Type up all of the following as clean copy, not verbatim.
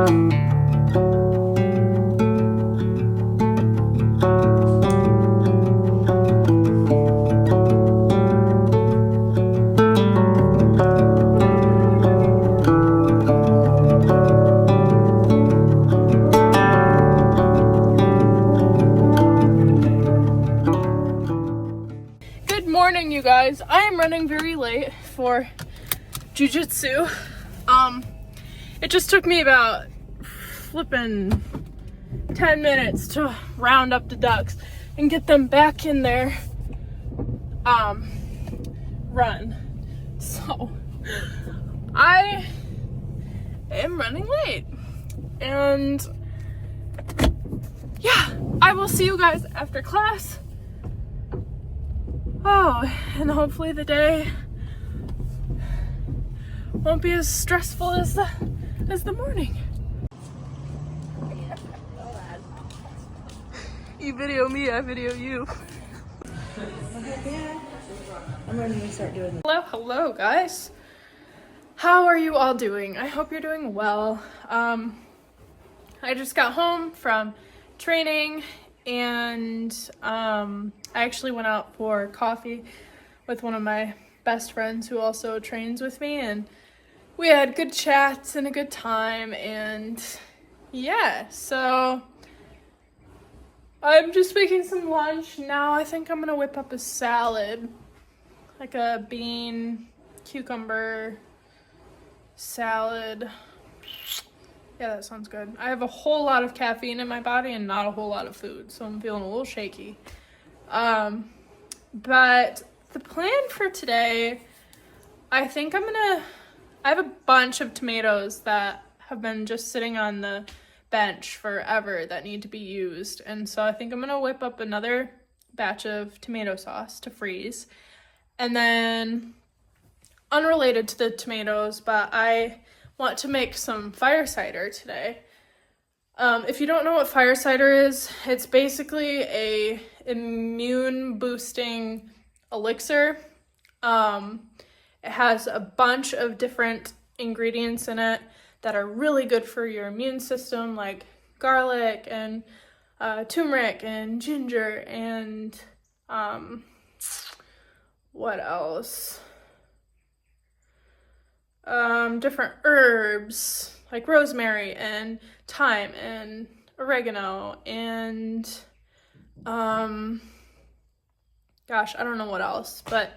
Morning, you guys. I am running very late for jiu-jitsu. It just took me about flipping 10 minutes to round up the ducks and get them back in their run. So I am running late, and yeah, I will see you guys after class. Oh, and hopefully the day won't be as stressful as the morning. You video me, I video you. I'm ready to start doing this. Hello guys. How are you all doing? I hope you're doing well. I just got home from training, and I actually went out for coffee with one of my best friends who also trains with me, and we had good chats and a good time, and yeah, so I'm just making some lunch now. I think I'm gonna whip up a salad, like a bean, cucumber salad. Yeah, that sounds good. I have a whole lot of caffeine in my body and not a whole lot of food, so I'm feeling a little shaky. But the plan for today, I think I have a bunch of tomatoes that have been just sitting on the bench forever that need to be used. And so I think I'm gonna whip up another batch of tomato sauce to freeze. And then, unrelated to the tomatoes, but I want to make some fire cider today. If you don't know what fire cider is, it's basically a immune boosting elixir. It has a bunch of different ingredients in it that are really good for your immune system, like garlic and turmeric and ginger and what else? Different herbs like rosemary and thyme and oregano and gosh, I don't know what else, but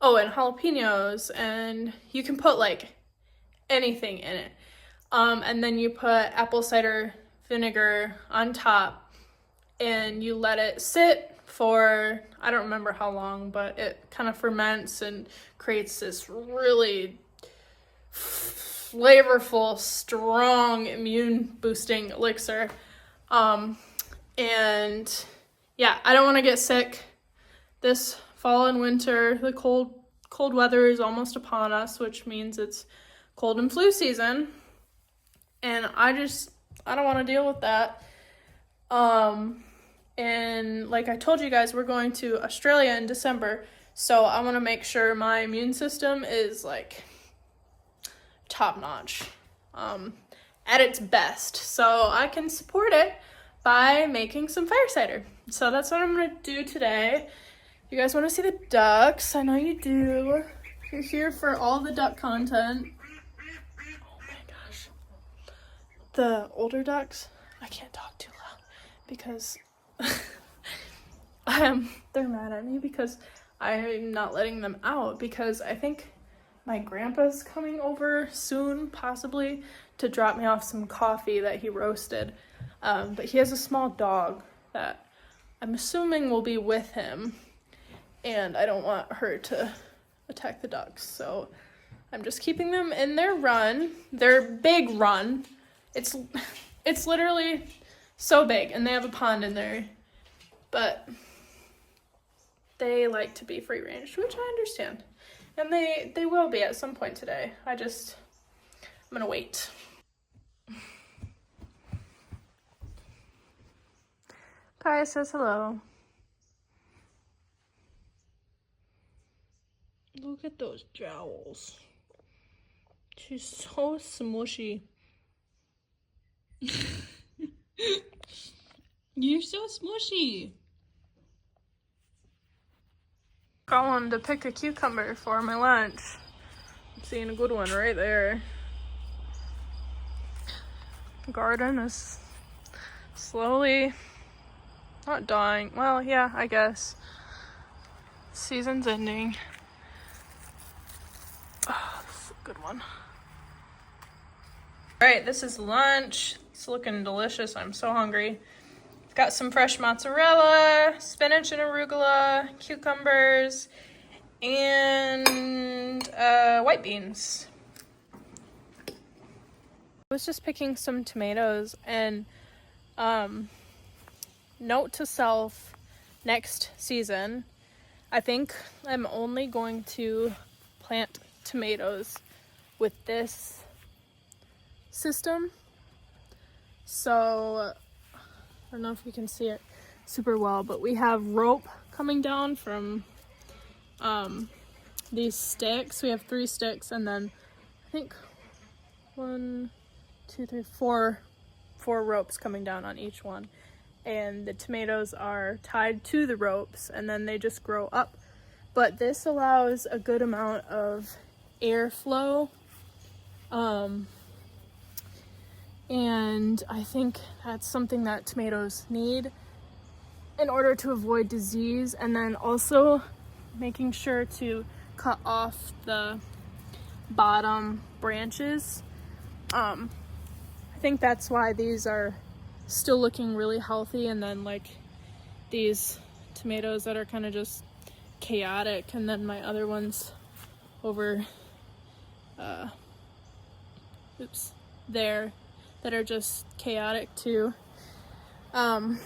and jalapenos, and you can put like anything in it. And then you put apple cider vinegar on top, and you let it sit for, I don't remember how long, but it kind of ferments and creates this really flavorful, strong, immune boosting elixir. And yeah, I don't want to get sick this fall and winter. The cold weather is almost upon us, which means it's cold and flu season, and I don't want to deal with that. And like I told you guys, we're going to Australia in December, so I want to make sure my immune system is like top notch, at its best, so I can support it by making some fire cider. So that's what I'm gonna do today. You guys want to see the ducks? I know you do. You're here for all the duck content. Oh my gosh. The older ducks, I can't talk too loud because they're mad at me because I'm not letting them out, because I think my grandpa's coming over soon, possibly, to drop me off some coffee that he roasted. But he has a small dog that I'm assuming will be with him, and I don't want her to attack the ducks, so I'm just keeping them in their run, their big run. It's literally so big, and they have a pond in there, but they like to be free range, which I understand, and they will be at some point today. I'm gonna wait. Kaya says hello. Look at those jowls. She's so smushy. You're so smushy. Going to pick a cucumber for my lunch. I'm seeing a good one right there. Garden is slowly not dying. Well, yeah, I guess. Season's ending. Oh, this is a good one. Alright, this is lunch. It's looking delicious. I'm so hungry. I've got some fresh mozzarella, spinach and arugula, cucumbers, and white beans. I was just picking some tomatoes, and note to self, next season, I think I'm only going to plant tomatoes with this system. So I don't know if you can see it super well, but we have rope coming down from these sticks. We have 3 sticks, and then I think 1, 2, 3, 4 ropes coming down on each one, and the tomatoes are tied to the ropes, and then they just grow up. But this allows a good amount of airflow, and I think that's something that tomatoes need in order to avoid disease, and then also making sure to cut off the bottom branches. I think that's why these are still looking really healthy, and then like these tomatoes that are kind of just chaotic, and then my other ones over there that are just chaotic too. I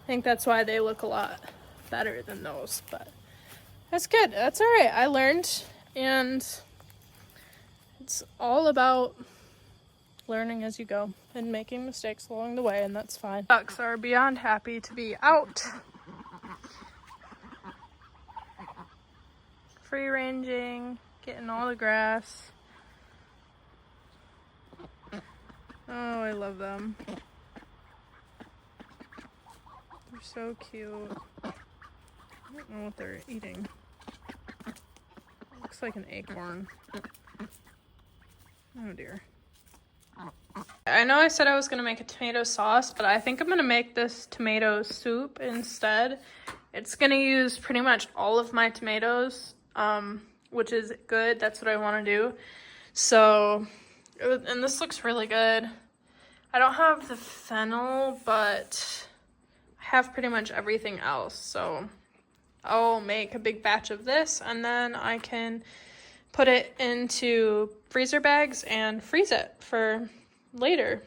think that's why they look a lot better than those, but that's good. That's all right. I learned, and it's all about learning as you go and making mistakes along the way, and that's fine. Ducks are beyond happy to be out. Free ranging, getting all the grass. Oh, I love them. They're so cute. I don't know what they're eating. Looks like an acorn. Oh dear. I know I said I was going to make a tomato sauce, but I think I'm going to make this tomato soup instead. It's going to use pretty much all of my tomatoes, which is good. That's what I want to do. So, and this looks really good. I don't have the fennel, but I have pretty much everything else. So I'll make a big batch of this, and then I can put it into freezer bags and freeze it for later.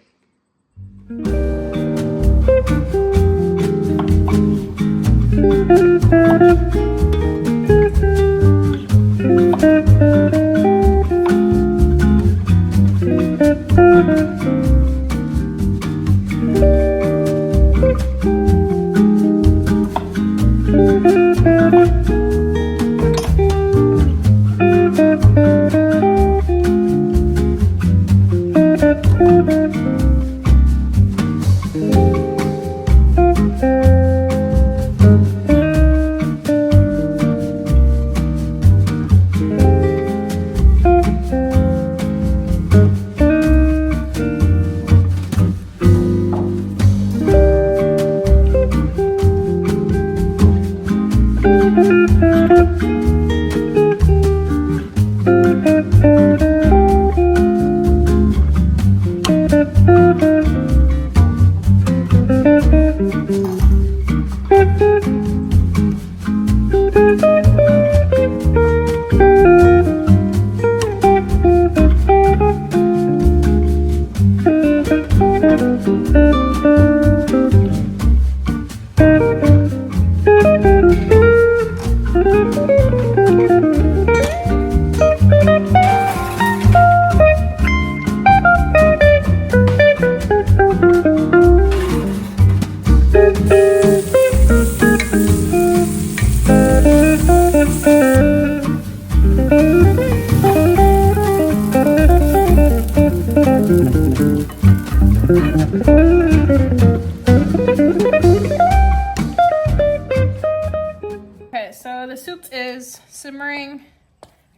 simmering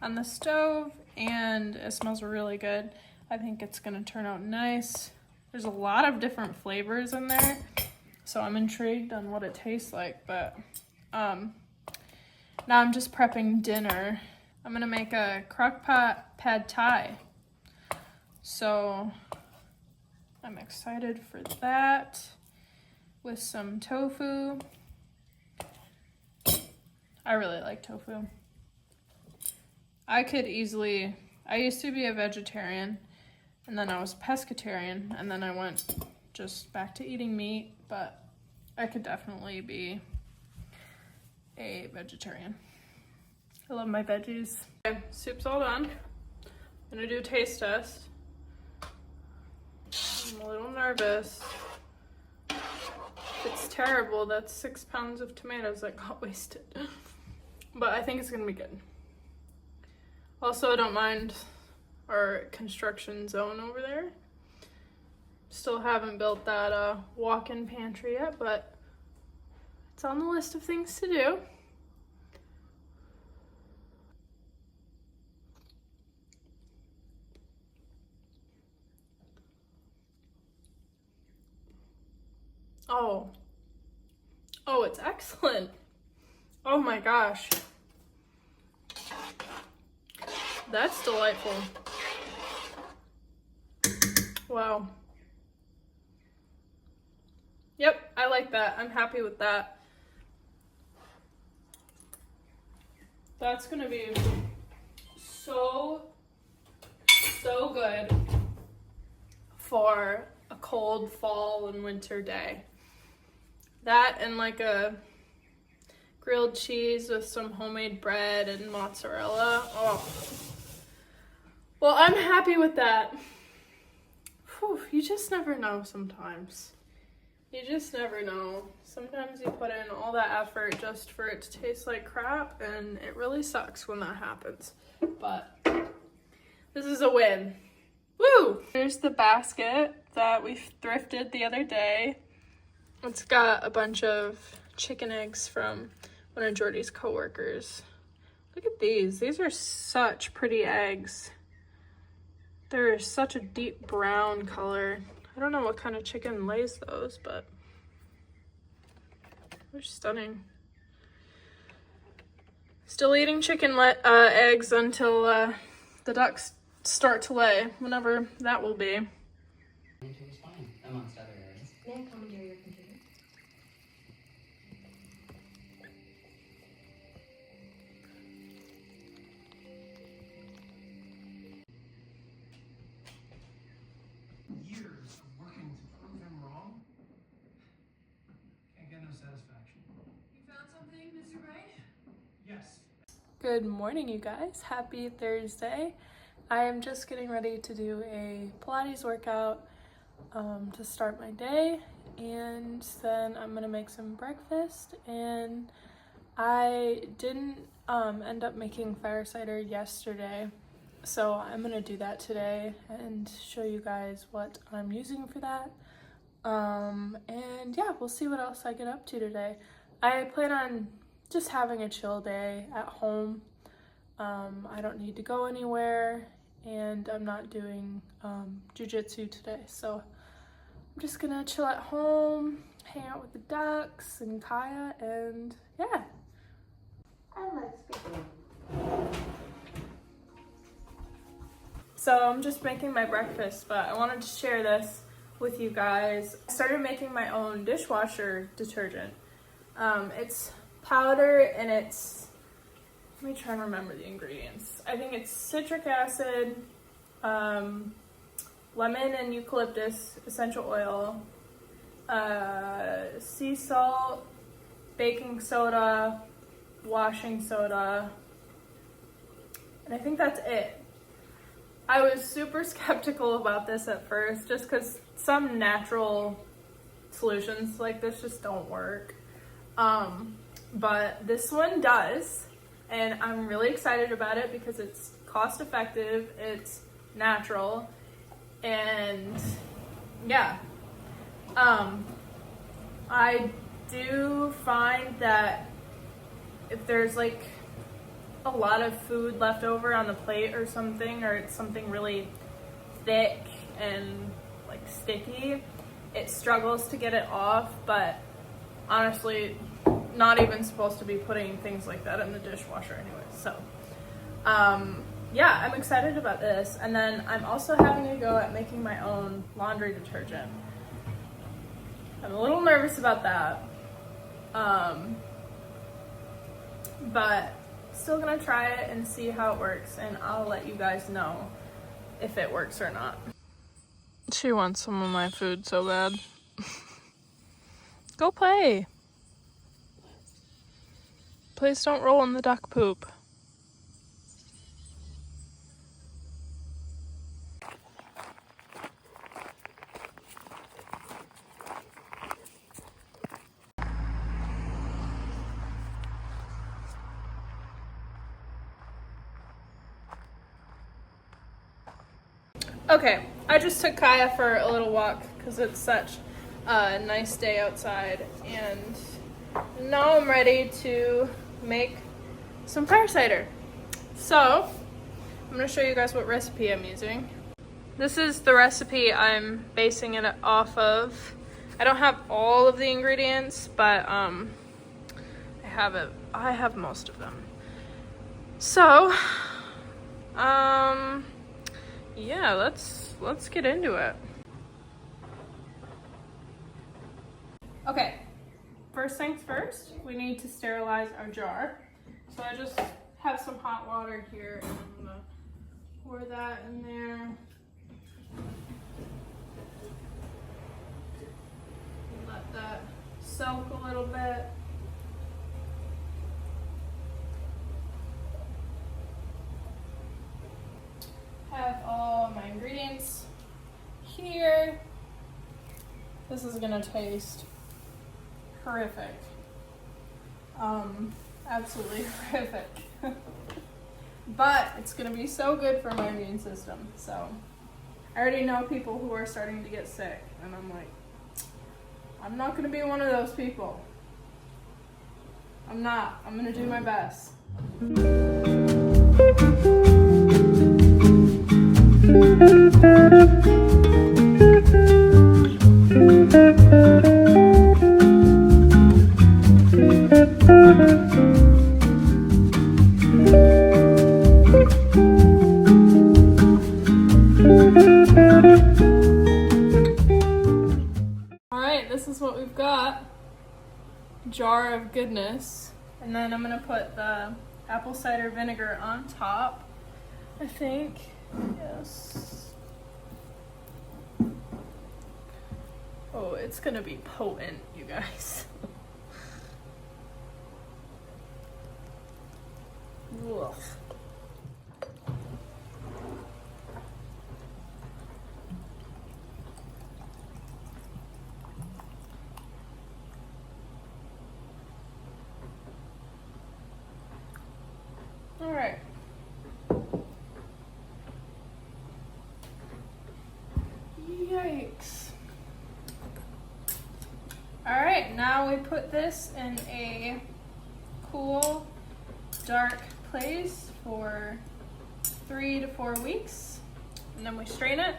on the stove and it smells really good. I think it's gonna turn out nice. There's a lot of different flavors in there, so I'm intrigued on what it tastes like, but now I'm just prepping dinner. I'm gonna make a crock pot pad thai. So I'm excited for that with some tofu. I really like tofu. I used to be a vegetarian and then I was pescatarian and then I went just back to eating meat, but I could definitely be a vegetarian. I love my veggies. Okay, soup's all done. I'm gonna do a taste test. I'm a little nervous. If it's terrible, that's 6 pounds of tomatoes that got wasted. But I think it's gonna be good. Also, I don't mind our construction zone over there. Still haven't built that walk-in pantry yet, but it's on the list of things to do. Oh, it's excellent. Oh my gosh. That's delightful. Wow. Yep, I like that. I'm happy with that. That's gonna be so good for a cold fall and winter day. That and like a grilled cheese with some homemade bread and mozzarella. Oh. Well, I'm happy with that. Whew, you just never know sometimes. You just never know. Sometimes you put in all that effort just for it to taste like crap, and it really sucks when that happens. But this is a win. Woo! Here's the basket that we thrifted the other day. It's got a bunch of chicken eggs from one of Jordy's coworkers. Look at these. These are such pretty eggs. They're such a deep brown color. I don't know what kind of chicken lays those, but they're stunning. Still eating chicken eggs until the ducks start to lay, whenever that will be. Amongst other areas. May I commandeer your computer? Years of working to prove him wrong. Can't get no satisfaction. You found something, Mr. Bright? Yes. Good morning, you guys. Happy Thursday. I am just getting ready to do a Pilates workout to start my day, and then I'm gonna make some breakfast. And I didn't end up making fire cider yesterday, so I'm gonna do that today and show you guys what I'm using for that. And yeah, we'll see what else I get up to today. I plan on just having a chill day at home. I don't need to go anywhere, and I'm not doing jujitsu today, so I'm just gonna chill at home, hang out with the ducks and Kaya, and yeah. I like speaking. So I'm just making my breakfast, but I wanted to share this with you guys. I started making my own dishwasher detergent. It's powder and it's, let me try and remember the ingredients. I think it's citric acid, lemon and eucalyptus essential oil, sea salt, baking soda, washing soda, and I think that's it. I was super skeptical about this at first just because some natural solutions like this just don't work. But this one does, and I'm really excited about it because it's cost effective, it's natural, and yeah. I do find that if there's like a lot of food left over on the plate or something, or it's something really thick and like sticky, it struggles to get it off. But honestly, not even supposed to be putting things like that in the dishwasher anyway. So yeah, I'm excited about this. And then I'm also having a go at making my own laundry detergent. I'm a little nervous about that, but still gonna try it and see how it works, and I'll let you guys know if it works or not. She wants some of my food so bad. Go play. Please don't roll in the duck poop. Okay, I just took Kaya for a little walk because it's such a nice day outside, and now I'm ready to make some fire cider. So I'm going to show you guys what recipe I'm using. This is the recipe I'm basing it off of. I don't have all of the ingredients, but I have most of them. So yeah, let's get into it. Okay, first things first, we need to sterilize our jar. So I just have some hot water here, and I'm gonna pour that in there. Let that soak a little bit. Have all my ingredients here. This is gonna taste horrific. Absolutely horrific. But it's gonna be so good for my immune system. So I already know people who are starting to get sick, and I'm like, I'm not gonna be one of those people. I'm not. I'm gonna do my best. Alright, this is what we've got. Jar of goodness. And then I'm gonna put the apple cider vinegar on top, I think. Yes. Oh, it's gonna be potent, you guys. Ugh. All right. Yikes. All right, now we put this in a cool, dark place for 3 to 4 weeks, and then we strain it,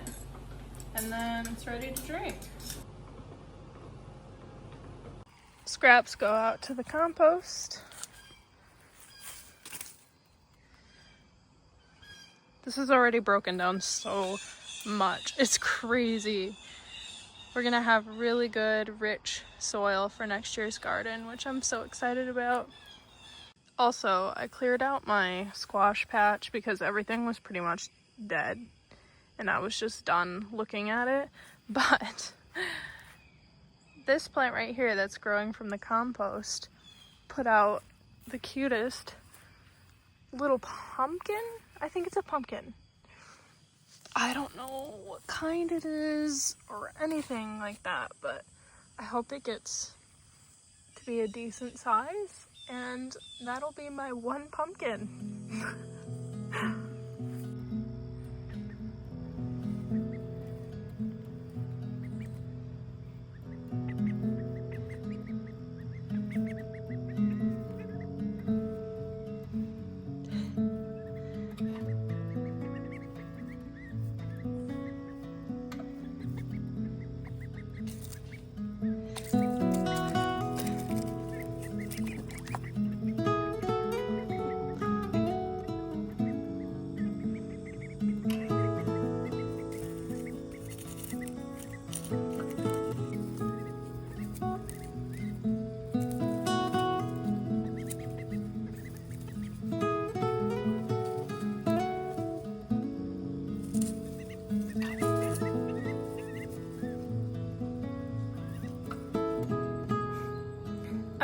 and then it's ready to drink. Scraps go out to the compost. This is already broken down so much. It's crazy. We're gonna have really good, rich soil for next year's garden, which I'm so excited about. Also, I cleared out my squash patch because everything was pretty much dead, and I was just done looking at it. But this plant right here that's growing from the compost put out the cutest little pumpkin. I think it's a pumpkin. I don't know what kind it is or anything like that, but I hope it gets to be a decent size, and that'll be my one pumpkin.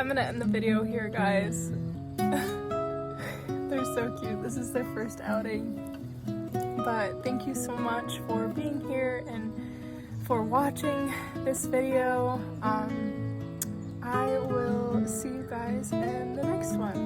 I'm gonna end the video here, guys. They're so cute. This is their first outing. But thank you so much for being here and for watching this video. I will see you guys in the next one.